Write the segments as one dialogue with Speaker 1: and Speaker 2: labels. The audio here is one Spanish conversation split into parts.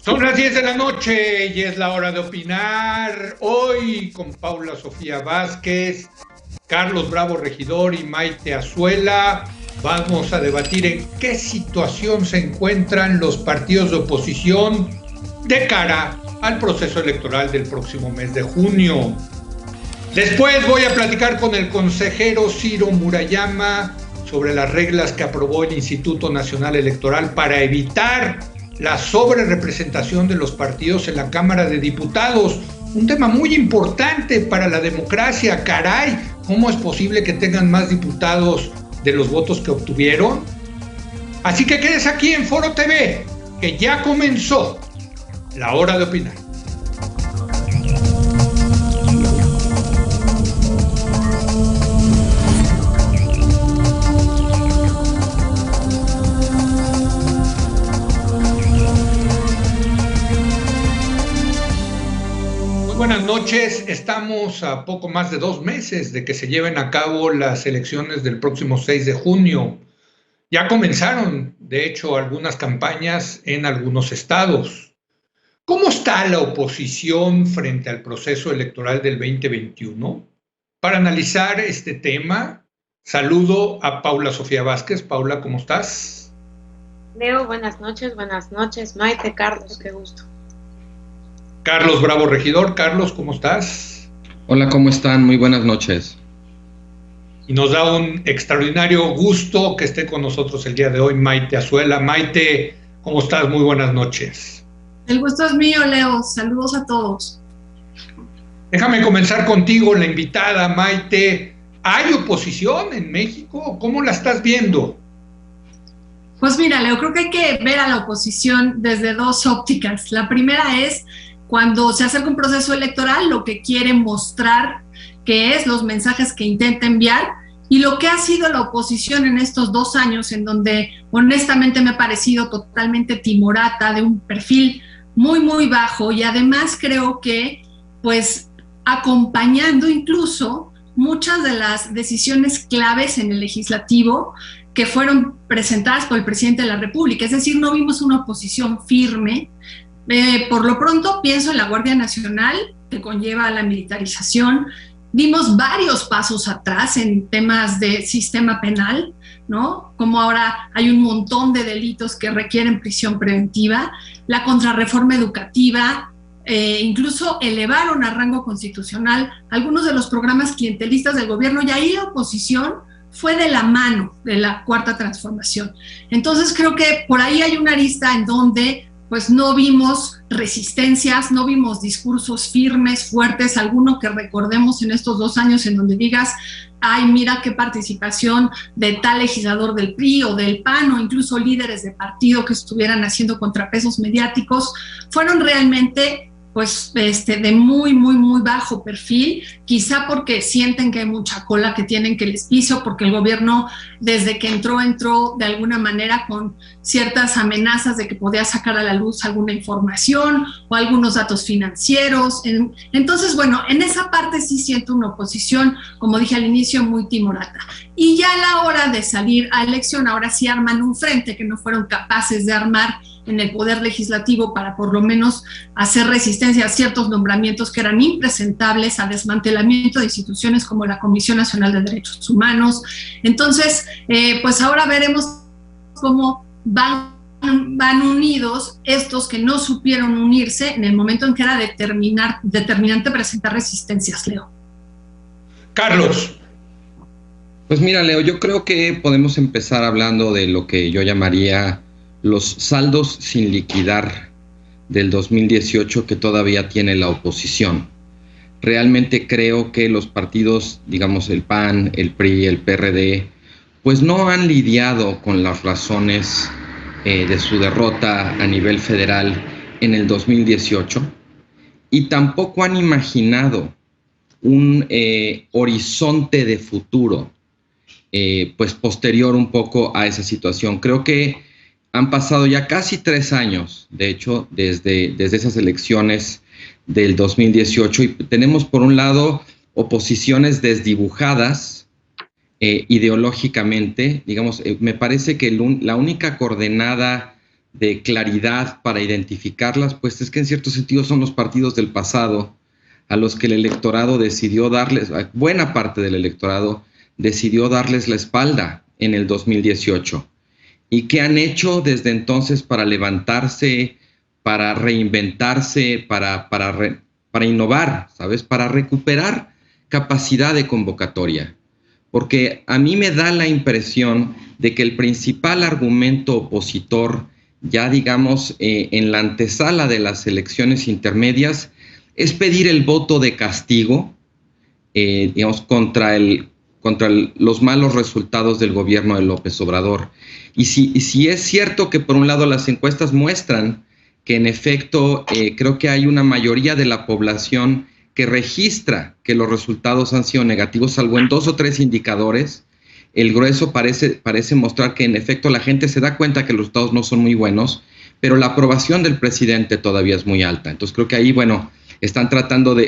Speaker 1: Son las 10 de la noche y es la hora de opinar. Hoy con Paula Sofía Vázquez, Carlos Bravo Regidor y Maite Azuela vamos a debatir en qué situación se encuentran los partidos de oposición de cara al proceso electoral del próximo mes de junio. Después voy a platicar con el consejero Ciro Murayama sobre las reglas que aprobó el Instituto Nacional Electoral para evitar la sobrerepresentación de los partidos en la Cámara de Diputados. Un tema muy importante para la democracia, caray. ¿Cómo es posible que tengan más diputados de los votos que obtuvieron? Así que quedes aquí en Foro TV, que ya comenzó la hora de opinar. Buenas noches, estamos a poco más de 2 meses de que se lleven a cabo las elecciones del próximo 6 de junio. Ya comenzaron, de hecho, algunas campañas en algunos estados. ¿Cómo está la oposición frente al proceso electoral del 2021? Para analizar este tema, saludo a Paula Sofía Vázquez. Paula, ¿cómo estás?
Speaker 2: Leo, buenas noches, Maite, Carlos, qué gusto.
Speaker 1: Carlos Bravo Regidor. Carlos, ¿cómo estás?
Speaker 3: Hola, ¿cómo están? Muy buenas noches.
Speaker 1: Y nos da un extraordinario gusto que esté con nosotros el día de hoy Maite Azuela. Maite, ¿cómo estás? Muy buenas noches.
Speaker 4: El gusto es mío, Leo. Saludos a todos.
Speaker 1: Déjame comenzar contigo, la invitada, Maite. ¿Hay oposición en México? ¿Cómo la estás viendo?
Speaker 4: Pues mira, Leo, creo que hay que ver a la oposición desde 2 ópticas. La primera es cuando se acerca un proceso electoral, lo que quiere mostrar que es los mensajes que intenta enviar y lo que ha sido la oposición en estos 2 años, en donde honestamente me ha parecido totalmente timorata, de un perfil muy, muy bajo, y además creo que pues acompañando incluso muchas de las decisiones claves en el legislativo que fueron presentadas por el presidente de la República. Es decir, no vimos una oposición firme. Por lo pronto pienso en la Guardia Nacional, que conlleva la militarización. Dimos varios pasos atrás en temas de sistema penal, ¿no? Como ahora hay un montón de delitos que requieren prisión preventiva, la contrarreforma educativa, incluso elevaron a rango constitucional algunos de los programas clientelistas del gobierno, y ahí la oposición fue de la mano de la Cuarta Transformación. Entonces creo que por ahí hay una arista en donde pues no vimos resistencias, no vimos discursos firmes, fuertes, alguno que recordemos en estos 2 años en donde digas, ay, mira qué participación de tal legislador del PRI o del PAN, o incluso líderes de partido que estuvieran haciendo contrapesos mediáticos. Fueron realmente pues de muy, muy, muy bajo perfil, quizá porque sienten que hay mucha cola que tienen que les piso, porque el gobierno desde que entró de alguna manera con ciertas amenazas de que podía sacar a la luz alguna información o algunos datos financieros. Entonces, bueno, en esa parte sí siento una oposición, como dije al inicio, muy timorata. Y ya a la hora de salir a elección, ahora sí arman un frente que no fueron capaces de armar en el Poder Legislativo para por lo menos hacer resistencia a ciertos nombramientos que eran impresentables, a desmantelamiento de instituciones como la Comisión Nacional de Derechos Humanos. Entonces, pues ahora veremos cómo van unidos estos que no supieron unirse en el momento en que era determinante presentar resistencias, Leo.
Speaker 1: Carlos.
Speaker 3: Pues mira, Leo, yo creo que podemos empezar hablando de lo que yo llamaría los saldos sin liquidar del 2018 que todavía tiene la oposición. Realmente creo que los partidos, digamos el PAN, el PRI, el PRD, pues no han lidiado con las razones de su derrota a nivel federal en el 2018 y tampoco han imaginado un horizonte de futuro pues posterior un poco a esa situación. Creo que han pasado ya casi 3 años, de hecho, desde esas elecciones del 2018, y tenemos por un lado oposiciones desdibujadas ideológicamente. Digamos, me parece que la única coordenada de claridad para identificarlas, pues es que en cierto sentido son los partidos del pasado a los que el electorado decidió darles, buena parte del electorado decidió darles la espalda en el 2018. ¿Y qué han hecho desde entonces para levantarse, para reinventarse, para innovar, ¿sabes? Para recuperar capacidad de convocatoria. Porque a mí me da la impresión de que el principal argumento opositor, ya digamos en la antesala de las elecciones intermedias, es pedir el voto de castigo, digamos, contra los malos resultados del gobierno de López Obrador. Y si es cierto que por un lado las encuestas muestran que en efecto creo que hay una mayoría de la población que registra que los resultados han sido negativos, salvo en 2 o 3 indicadores, el grueso parece mostrar que en efecto la gente se da cuenta que los resultados no son muy buenos, pero la aprobación del presidente todavía es muy alta. Entonces creo que ahí, bueno,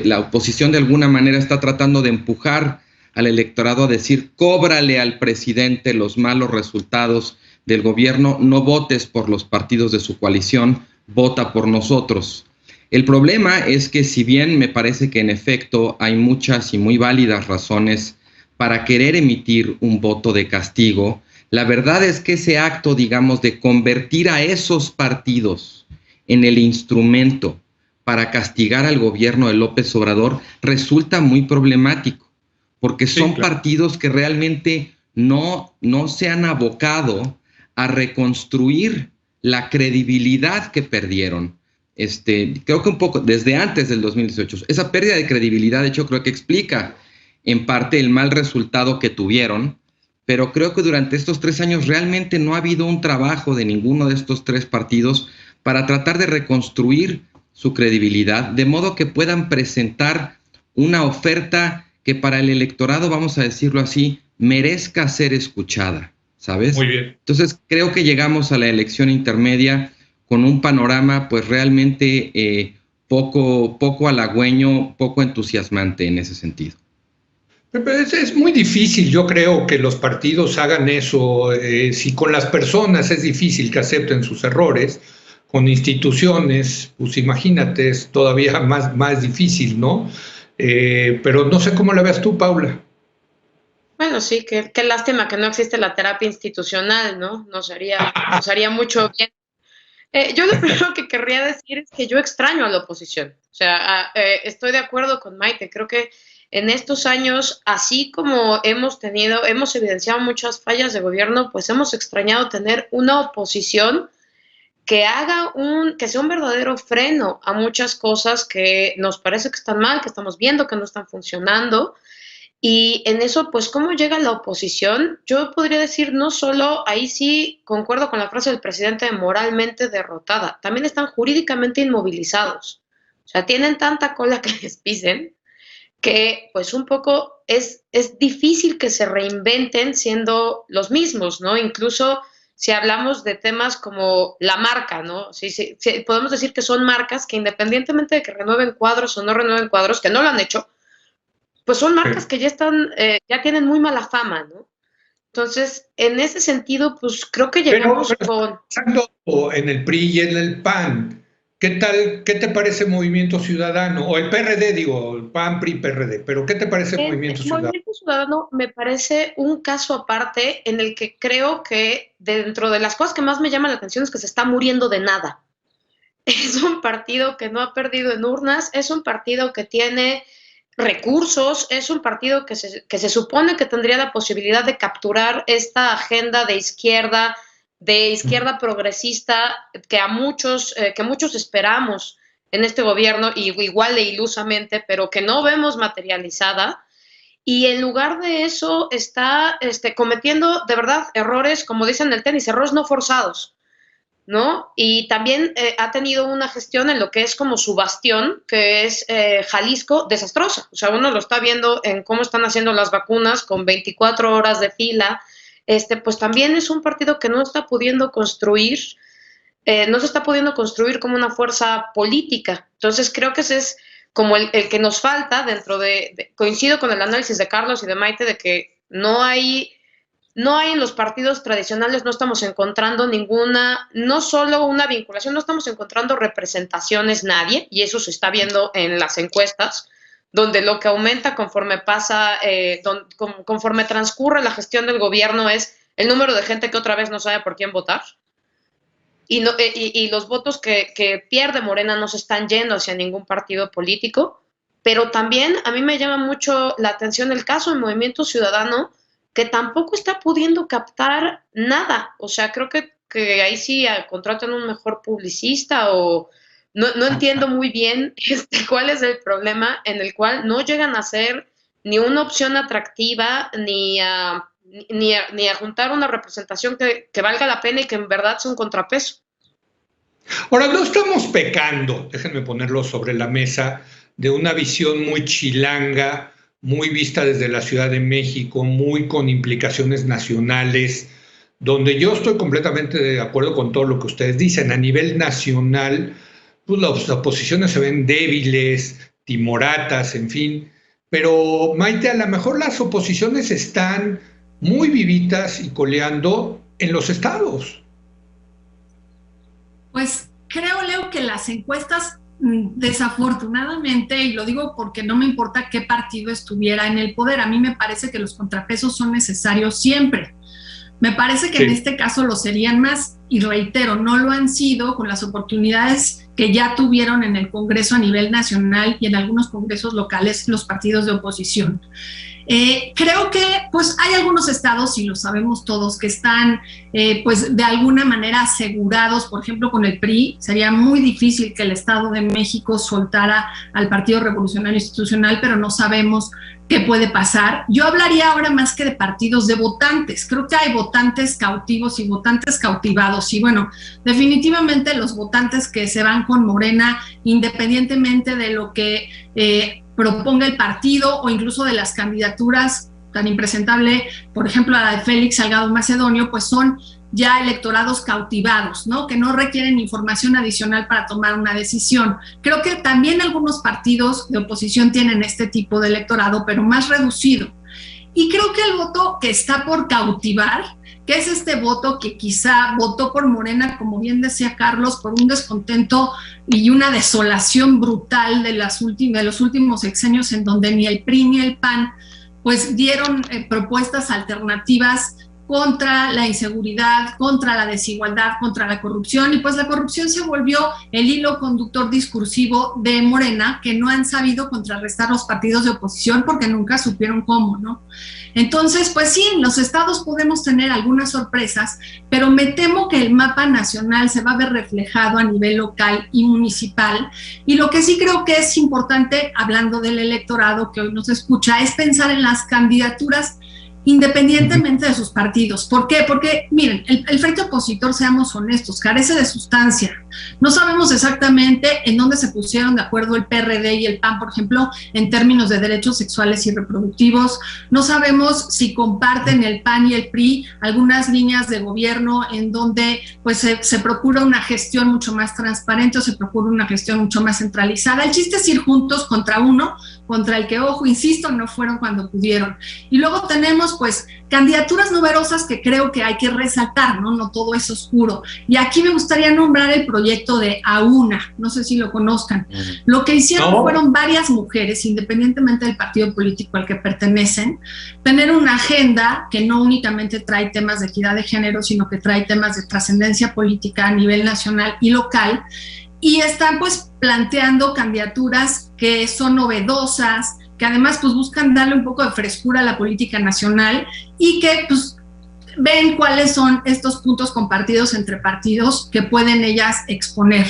Speaker 3: la oposición de alguna manera está tratando de empujar al electorado a decir, cóbrale al presidente los malos resultados del gobierno, no votes por los partidos de su coalición, vota por nosotros. El problema es que si bien me parece que en efecto hay muchas y muy válidas razones para querer emitir un voto de castigo, la verdad es que ese acto, digamos, de convertir a esos partidos en el instrumento para castigar al gobierno de López Obrador resulta muy problemático, porque son partidos que realmente no se han abocado a reconstruir la credibilidad que perdieron. Creo que un poco desde antes del 2018. Esa pérdida de credibilidad, de hecho, creo que explica en parte el mal resultado que tuvieron, pero creo que durante estos 3 años realmente no ha habido un trabajo de ninguno de estos 3 partidos para tratar de reconstruir su credibilidad, de modo que puedan presentar una oferta que para el electorado, vamos a decirlo así, merezca ser escuchada, ¿sabes?
Speaker 1: Muy bien.
Speaker 3: Entonces creo que llegamos a la elección intermedia con un panorama pues realmente poco halagüeño, poco entusiasmante en ese sentido.
Speaker 1: Pero es muy difícil, yo creo, que los partidos hagan eso. Si con las personas es difícil que acepten sus errores, con instituciones, pues imagínate, es todavía más difícil, ¿no? Pero no sé cómo la veas tú, Paula.
Speaker 2: Bueno, sí, qué lástima que no existe la terapia institucional, ¿no? Nos haría mucho bien. Yo lo primero que querría decir es que yo extraño a la oposición. O sea, estoy de acuerdo con Maite. Creo que en estos años, así como hemos evidenciado muchas fallas de gobierno, pues hemos extrañado tener una oposición que sea un verdadero freno a muchas cosas que nos parece que están mal, que estamos viendo que no están funcionando. Y en eso, pues, ¿cómo llega la oposición? Yo podría decir, no solo, ahí sí concuerdo con la frase del presidente, moralmente derrotada, también están jurídicamente inmovilizados. O sea, tienen tanta cola que les pisen que, pues, un poco es difícil que se reinventen siendo los mismos, ¿no? Incluso si hablamos de temas como la marca, ¿no? Sí, podemos decir que son marcas que independientemente de que renueven cuadros o no renueven cuadros, que no lo han hecho, pues son marcas que ya tienen muy mala fama, ¿no? Entonces, en ese sentido, pues creo que llegamos con...
Speaker 1: En el PRI y en el PAN, ¿qué te parece Movimiento Ciudadano? O el PRD, digo, el PAN, PRI, PRD, pero ¿qué te parece Movimiento Ciudadano?
Speaker 2: Movimiento Ciudadano me parece un caso aparte en el que creo que dentro de las cosas que más me llaman la atención es que se está muriendo de nada. Es un partido que no ha perdido en urnas, es un partido que tiene recursos, es un partido que se supone que tendría la posibilidad de capturar esta agenda de izquierda progresista que muchos esperamos en este gobierno, y igual de ilusamente, pero que no vemos materializada. Y en lugar de eso está cometiendo de verdad errores, como dicen en el tenis, errores no forzados, ¿no? Y también ha tenido una gestión en lo que es como su bastión, que es Jalisco, desastrosa. O sea, uno lo está viendo en cómo están haciendo las vacunas con 24 horas de fila. Pues también es un partido que no está pudiendo construir, no se está pudiendo construir como una fuerza política. Entonces creo que ese es como el que nos falta coincido con el análisis de Carlos y de Maite de que no hay no hay en los partidos tradicionales, no estamos encontrando ninguna, no solo una vinculación, no estamos encontrando representaciones nadie, y eso se está viendo en las encuestas, donde lo que aumenta conforme pasa, conforme transcurre la gestión del gobierno es el número de gente que otra vez no sabe por quién votar. Y los votos que pierde Morena no se están yendo hacia ningún partido político, pero también a mí me llama mucho la atención el caso del Movimiento Ciudadano, que tampoco está pudiendo captar nada. O sea, creo que ahí sí contratan un mejor publicista o no entiendo muy bien cuál es el problema en el cual no llegan a ser ni una opción atractiva ni a juntar una representación que valga la pena y que en verdad sea un contrapeso.
Speaker 1: Ahora, no estamos pecando, déjenme ponerlo sobre la mesa, de una visión muy chilanga, muy vista desde la Ciudad de México, muy con implicaciones nacionales, donde yo estoy completamente de acuerdo con todo lo que ustedes dicen. A nivel nacional, pues las oposiciones se ven débiles, timoratas, en fin. Pero, Maite, a lo mejor las oposiciones están muy vivitas y coleando en los estados.
Speaker 4: Pues creo, Leo, que las encuestas, desafortunadamente, y lo digo porque no me importa qué partido estuviera en el poder, a mí me parece que los contrapesos son necesarios siempre. Me parece que en este caso lo serían más, y reitero, no lo han sido con las oportunidades que ya tuvieron en el Congreso a nivel nacional y en algunos congresos locales los partidos de oposición. Creo que pues hay algunos estados, y lo sabemos todos, que están pues de alguna manera asegurados. Por ejemplo, con el PRI sería muy difícil que el Estado de México soltara al Partido Revolucionario Institucional, pero no sabemos qué puede pasar. Yo hablaría ahora más que de partidos de votantes. Creo que hay votantes cautivos y votantes cautivados, y bueno, definitivamente los votantes que se van con Morena, independientemente de lo que proponga el partido o incluso de las candidaturas tan impresentable, por ejemplo la de Félix Salgado Macedonio, pues son ya electorados cautivados, ¿no? Que no requieren información adicional para tomar una decisión. Creo que también algunos partidos de oposición tienen este tipo de electorado, pero más reducido. Y creo que el voto que está por cautivar, que es este voto que quizá votó por Morena, como bien decía Carlos, por un descontento y una desolación brutal de los últimos sexenios, en donde ni el PRI ni el PAN pues dieron propuestas alternativas contra la inseguridad, contra la desigualdad, contra la corrupción, y pues la corrupción se volvió el hilo conductor discursivo de Morena, que no han sabido contrarrestar los partidos de oposición porque nunca supieron cómo, ¿no? Entonces, pues sí, en los estados podemos tener algunas sorpresas, pero me temo que el mapa nacional se va a ver reflejado a nivel local y municipal, y lo que sí creo que es importante, hablando del electorado que hoy nos escucha, es pensar en las candidaturas independientemente de sus partidos. ¿Por qué? Porque, miren, el frente opositor, seamos honestos, carece de sustancia. No sabemos exactamente en dónde se pusieron de acuerdo el PRD y el PAN, por ejemplo, en términos de derechos sexuales y reproductivos. No sabemos si comparten el PAN y el PRI algunas líneas de gobierno en donde pues se procura una gestión mucho más transparente o se procura una gestión mucho más centralizada. El chiste es ir juntos contra uno, contra el que, ojo, insisto, no fueron cuando pudieron. Y luego tenemos pues candidaturas numerosas que creo que hay que resaltar, ¿no? No todo es oscuro. Y aquí me gustaría nombrar el proyecto de AUNA, no sé si lo conozcan. Lo que hicieron fueron varias mujeres, independientemente del partido político al que pertenecen, tener una agenda que no únicamente trae temas de equidad de género, sino que trae temas de trascendencia política a nivel nacional y local, y están pues planteando candidaturas que son novedosas, que además pues buscan darle un poco de frescura a la política nacional y que pues ven cuáles son estos puntos compartidos entre partidos que pueden ellas exponer.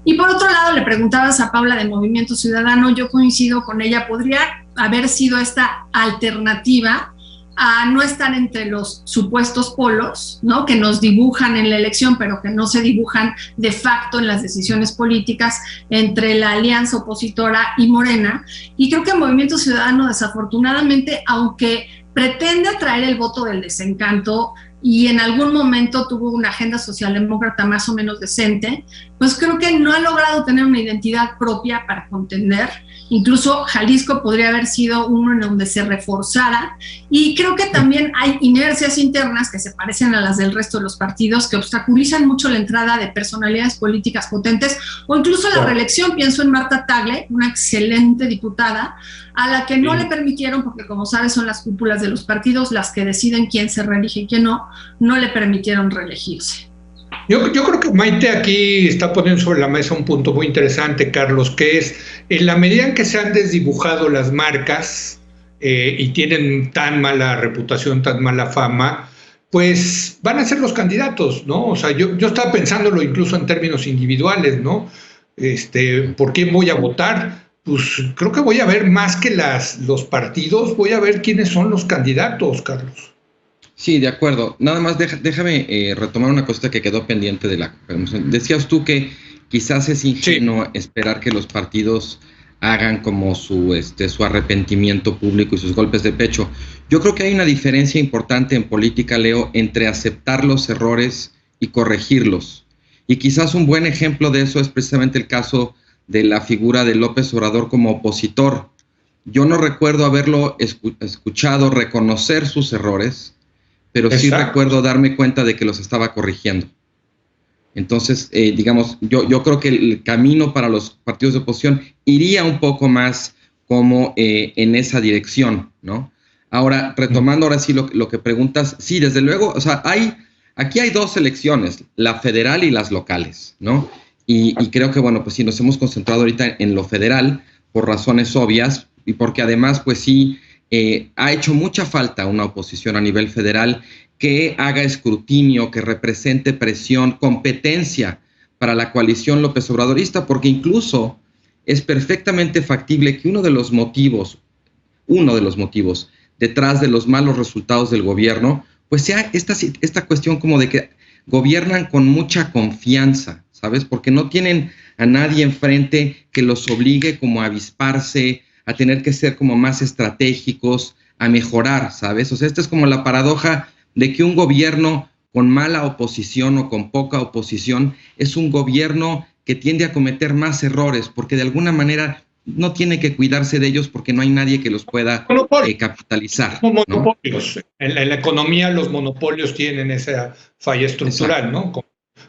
Speaker 4: Y por otro lado, le preguntabas a Paula de Movimiento Ciudadano, yo coincido con ella, podría haber sido esta alternativa a no estar entre los supuestos polos, ¿no? Que nos dibujan en la elección, pero que no se dibujan de facto en las decisiones políticas entre la alianza opositora y Morena. Y creo que el Movimiento Ciudadano, desafortunadamente, aunque pretende atraer el voto del desencanto y en algún momento tuvo una agenda socialdemócrata más o menos decente, pues creo que no ha logrado tener una identidad propia para contender. Incluso Jalisco podría haber sido uno en donde se reforzara, y creo que también hay inercias internas que se parecen a las del resto de los partidos, que obstaculizan mucho la entrada de personalidades políticas potentes o incluso la reelección. Pienso en Marta Tagle, una excelente diputada, a la que no le permitieron, porque como sabes son las cúpulas de los partidos las que deciden quién se reelige y quién no le permitieron reelegirse.
Speaker 1: Yo creo que Maite aquí está poniendo sobre la mesa un punto muy interesante, Carlos, que es, en la medida en que se han desdibujado las marcas y tienen tan mala reputación, tan mala fama, pues van a ser los candidatos, ¿no? O sea, yo estaba pensándolo incluso en términos individuales, ¿no? ¿Por quién voy a votar? Pues creo que voy a ver más que los partidos, voy a ver quiénes son los candidatos, Carlos.
Speaker 3: Sí, de acuerdo. Nada más déjame retomar una cosa que quedó pendiente de la conversación. Decías tú que quizás es ingenuo esperar que los partidos hagan como su arrepentimiento público y sus golpes de pecho. Yo creo que hay una diferencia importante en política, Leo, entre aceptar los errores y corregirlos. Y quizás un buen ejemplo de eso es precisamente el caso de la figura de López Obrador como opositor. Yo no recuerdo haberlo escuchado reconocer sus errores, pero sí recuerdo darme cuenta de que los estaba corrigiendo. Entonces, digamos, yo creo que el camino para los partidos de oposición iría un poco más como en esa dirección, ¿no? Ahora, retomando ahora sí lo que preguntas, sí, desde luego, o sea, aquí hay dos elecciones, la federal y las locales, ¿no? Y creo que, bueno, pues sí, nos hemos concentrado ahorita en lo federal por razones obvias y porque además, pues sí, ha hecho mucha falta una oposición a nivel federal que haga escrutinio, que represente presión, competencia para la coalición López Obradorista, porque incluso es perfectamente factible que uno de los motivos detrás de los malos resultados del gobierno, pues sea esta cuestión como de que gobiernan con mucha confianza, ¿sabes? Porque no tienen a nadie enfrente que los obligue como a avisparse, a tener que ser como más estratégicos, a mejorar, ¿sabes? O sea, esta es como la paradoja de que un gobierno con mala oposición o con poca oposición es un gobierno que tiende a cometer más errores, porque de alguna manera no tiene que cuidarse de ellos porque no hay nadie que los pueda capitalizar, ¿no?
Speaker 1: Monopolios. En la economía los monopolios tienen esa falla estructural, exacto, ¿no?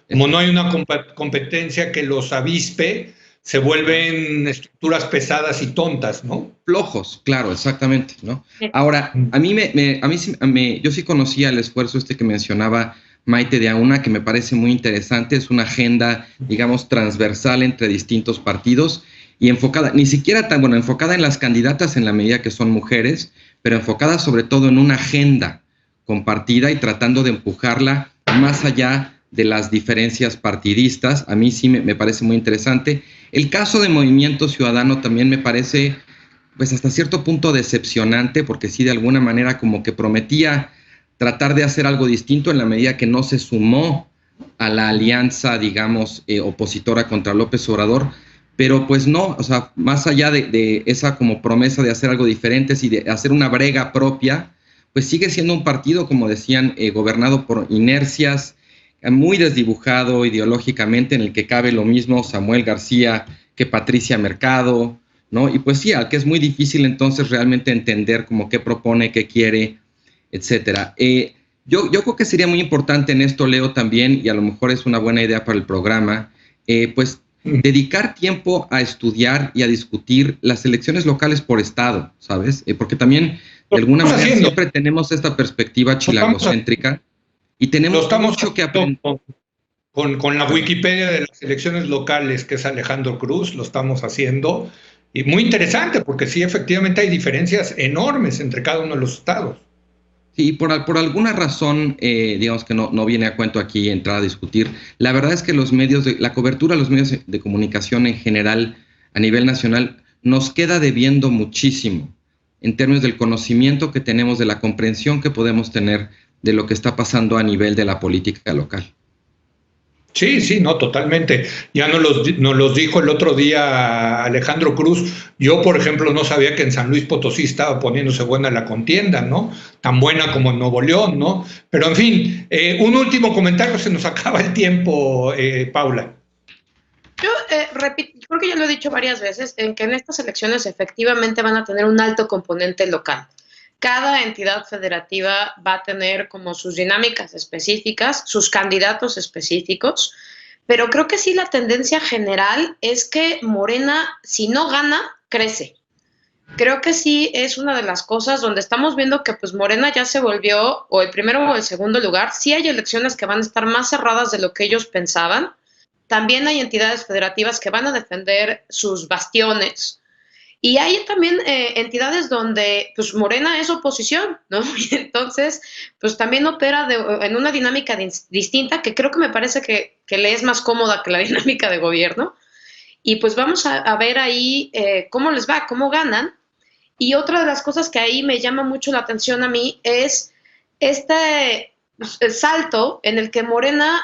Speaker 1: Como no hay una competencia que los avispe, se vuelven estructuras pesadas y tontas, ¿no?
Speaker 3: Flojos, claro, exactamente, ¿no? Ahora, yo sí conocía el esfuerzo que mencionaba Maite de Auna, que me parece muy interesante. Es una agenda, digamos, transversal entre distintos partidos y enfocada, ni siquiera enfocada en las candidatas en la medida que son mujeres, pero enfocada sobre todo en una agenda compartida y tratando de empujarla más allá de las diferencias partidistas. A mí sí me parece muy interesante. El caso de Movimiento Ciudadano también me parece, pues hasta cierto punto decepcionante, porque sí de alguna manera como que prometía tratar de hacer algo distinto en la medida que no se sumó a la alianza, digamos, opositora contra López Obrador, pero pues no, o sea, más allá de esa como promesa de hacer algo diferente y de hacer una brega propia, pues sigue siendo un partido, como decían, gobernado por inercias, muy desdibujado ideológicamente, en el que cabe lo mismo Samuel García que Patricia Mercado, ¿no? Y pues sí, al que es muy difícil entonces realmente entender como qué propone, qué quiere, etcétera. Yo creo que sería muy importante en esto, Leo, también, y a lo mejor es una buena idea para el programa, pues dedicar tiempo a estudiar y a discutir las elecciones locales por estado, ¿sabes? Porque también, de alguna manera, siempre tenemos esta perspectiva chilangocéntrica. Y tenemos mucho que aprender.
Speaker 1: Con la Wikipedia de las elecciones locales, que es Alejandro Cruz, lo estamos haciendo. Y muy interesante, porque sí, efectivamente hay diferencias enormes entre cada uno de los estados.
Speaker 3: Sí, por alguna razón, digamos que no viene a cuento aquí entrar a discutir. La verdad es que la cobertura de los medios de comunicación en general, a nivel nacional, nos queda debiendo muchísimo en términos del conocimiento que tenemos, de la comprensión que podemos tener de lo que está pasando a nivel de la política local.
Speaker 1: Sí, no, totalmente. Ya nos los dijo el otro día Alejandro Cruz. Yo, por ejemplo, no sabía que en San Luis Potosí estaba poniéndose buena la contienda, ¿no? Tan buena como en Nuevo León, ¿no? Pero, en fin, un último comentario, se nos acaba el tiempo, Paula.
Speaker 2: Yo repito, creo que ya lo he dicho varias veces, en que en estas elecciones efectivamente van a tener un alto componente local. Cada entidad federativa va a tener como sus dinámicas específicas, sus candidatos específicos, pero creo que sí la tendencia general es que Morena, si no gana, crece. Creo que sí es una de las cosas donde estamos viendo que pues Morena ya se volvió o el primero o el segundo lugar. Sí hay elecciones que van a estar más cerradas de lo que ellos pensaban. También hay entidades federativas que van a defender sus bastiones. Y hay también entidades donde pues Morena es oposición, ¿no? Y entonces pues también opera en una dinámica distinta que creo que me parece que le es más cómoda que la dinámica de gobierno. Y pues vamos a ver ahí cómo les va, cómo ganan. Y otra de las cosas que ahí me llama mucho la atención a mí es este salto en el que Morena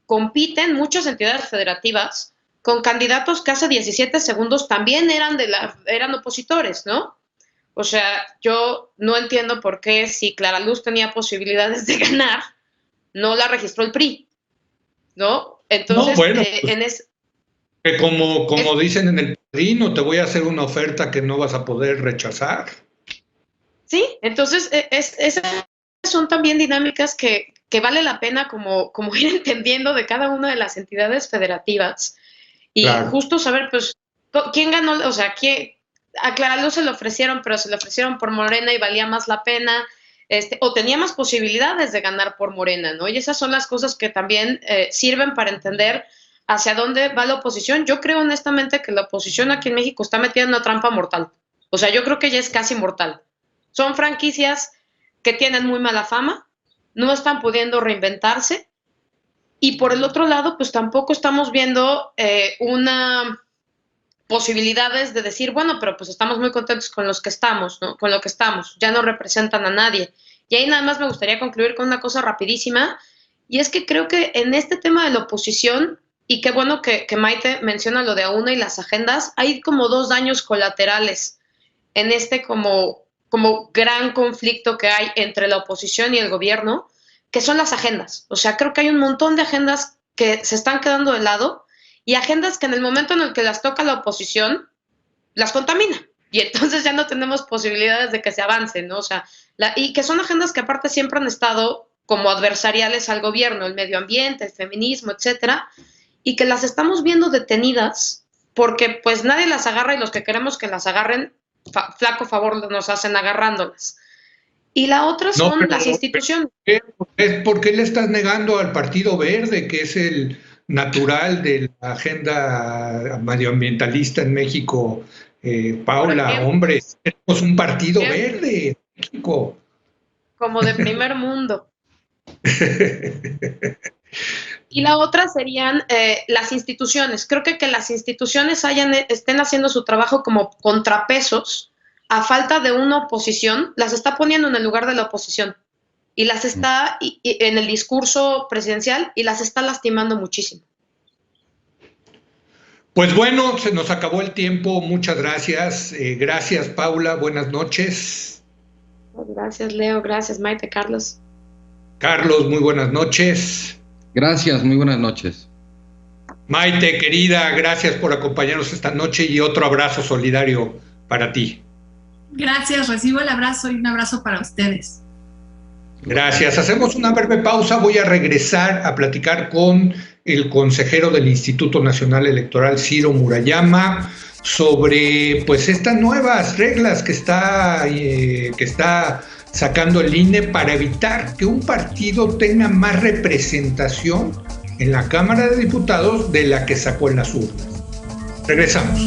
Speaker 2: compiten muchas entidades federativas con candidatos que hace 17 segundos también eran opositores, ¿no? O sea, yo no entiendo por qué si Clara Luz tenía posibilidades de ganar, no la registró el PRI, ¿no? Entonces,
Speaker 1: no, bueno, que como dicen en el Padrino, te voy a hacer una oferta que no vas a poder rechazar.
Speaker 2: Sí, entonces esas son también dinámicas que vale la pena como ir entendiendo de cada una de las entidades federativas y claro, justo saber, pues, quién ganó, o sea, a Clara Luz se lo ofrecieron, pero se lo ofrecieron por Morena y valía más la pena, o tenía más posibilidades de ganar por Morena, ¿no? Y esas son las cosas que también sirven para entender hacia dónde va la oposición. Yo creo honestamente que la oposición aquí en México está metida en una trampa mortal. O sea, yo creo que ya es casi mortal. Son franquicias que tienen muy mala fama, no están pudiendo reinventarse, y por el otro lado, pues tampoco estamos viendo posibilidades de decir, bueno, pero pues estamos muy contentos con los que estamos, ¿no? Con lo que estamos, ya no representan a nadie. Y ahí nada más me gustaría concluir con una cosa rapidísima, y es que creo que en este tema de la oposición, y qué bueno que Maite menciona lo de AUNA y las agendas, hay como 2 daños colaterales en este como gran conflicto que hay entre la oposición y el gobierno, que son las agendas. O sea, creo que hay un montón de agendas que se están quedando de lado y agendas que en el momento en el que las toca la oposición, las contamina. Y entonces ya no tenemos posibilidades de que se avance, ¿no? O sea, y que son agendas que aparte siempre han estado como adversariales al gobierno, el medio ambiente, el feminismo, etcétera, y que las estamos viendo detenidas porque pues nadie las agarra y los que queremos que las agarren, flaco favor nos hacen agarrándolas. Y la otra son las instituciones.
Speaker 1: ¿Por qué le estás negando al Partido Verde, que es el natural de la agenda medioambientalista en México? Paula, hombre, tenemos un Partido Verde en México.
Speaker 2: Como de primer mundo. Y la otra serían las instituciones. Creo que las instituciones estén haciendo su trabajo como contrapesos a falta de una oposición, las está poniendo en el lugar de la oposición y las está en el discurso presidencial y las está lastimando muchísimo.
Speaker 1: Pues bueno, se nos acabó el tiempo. Muchas gracias. Gracias, Paula. Buenas noches.
Speaker 2: Gracias, Leo. Gracias, Maite. Carlos.
Speaker 1: Carlos, muy buenas noches.
Speaker 3: Gracias, muy buenas noches.
Speaker 1: Maite, querida, gracias por acompañarnos esta noche y otro abrazo solidario para ti.
Speaker 4: Gracias, recibo el abrazo y un abrazo para ustedes.
Speaker 1: Gracias. Hacemos una breve pausa. Voy a regresar a platicar con el consejero del Instituto Nacional Electoral, Ciro Murayama, sobre pues estas nuevas reglas que está sacando el INE para evitar que un partido tenga más representación en la Cámara de Diputados de la que sacó en las urnas. Regresamos.